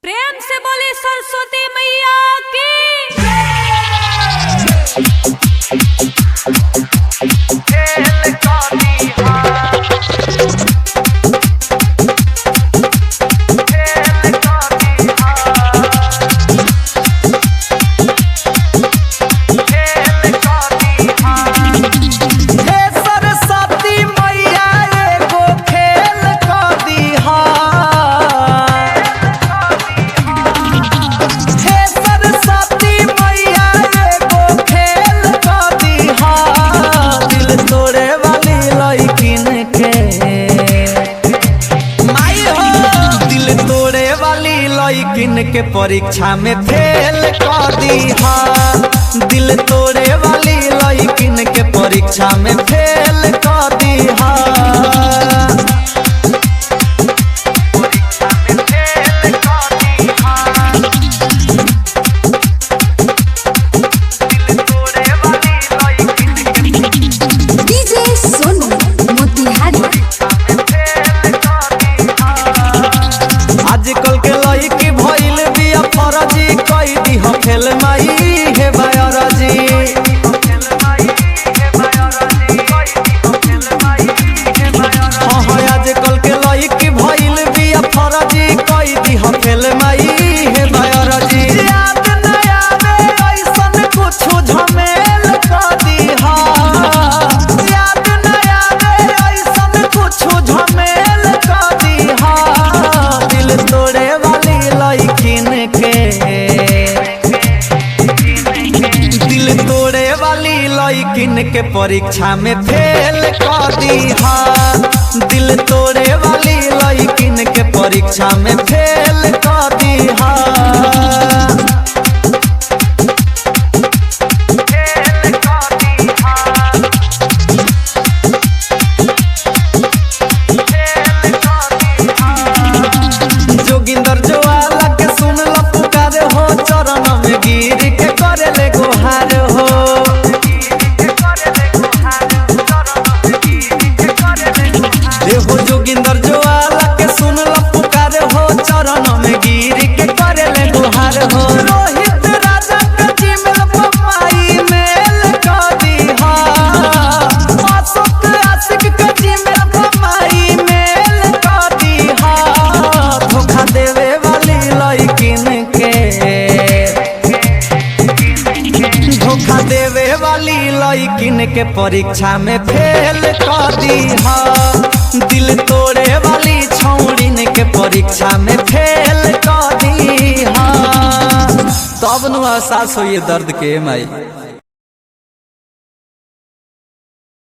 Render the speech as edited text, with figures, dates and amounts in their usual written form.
प्रेम से बोले सरस्वती मैया की। लइकिन के परीक्षा में फेल कर दीहा, दिल तोड़े वाली लइकिन के परीक्षा में फेल कर दीहा। डीजे सोनू मोतिहारी। आजकल के लइकी भइल बिया फरजी, कई दीह फेल माई हे बायरजी। आजकल के लइकी भइल बिया फरजी, कई दीह फेल माई हे बायरजी। याद न आवे ऐसन कुछु झमेल कर दीहा, याद न आवे ऐसन कुछु झमेल कर दीहा। दिल तोड़े वाली लइकिन के, दिल तोड़े वाली लइकिन के परीक्षा में फेल कर दीहा, दिल तोड़े वाली लइकिन के परीक्षा में फेल कर दीहा। जोगिंदर ज्वाला के सुन लो पुकार हो, चरण में गिर के करे ले गुहार हो। देखो जोगिंदर ज्वाला के सुन लो पुकार हो, चरण में गिर के करे ले गुहार हो। रोहित राजा के जिमल पमाई मेल कर दीहा, अशोक आशिक के जिमल पमाई मेल कर दीहा। धोखा देवे वाली लइकिन के, धोखा देवे वाली लइकिन के परीक्षा में फेल कर दीहा, दिल तोड़े वाली छौड़िन के परीक्षा में फेल कर दीहा। तब नु एहसास होइए दर्द के माई।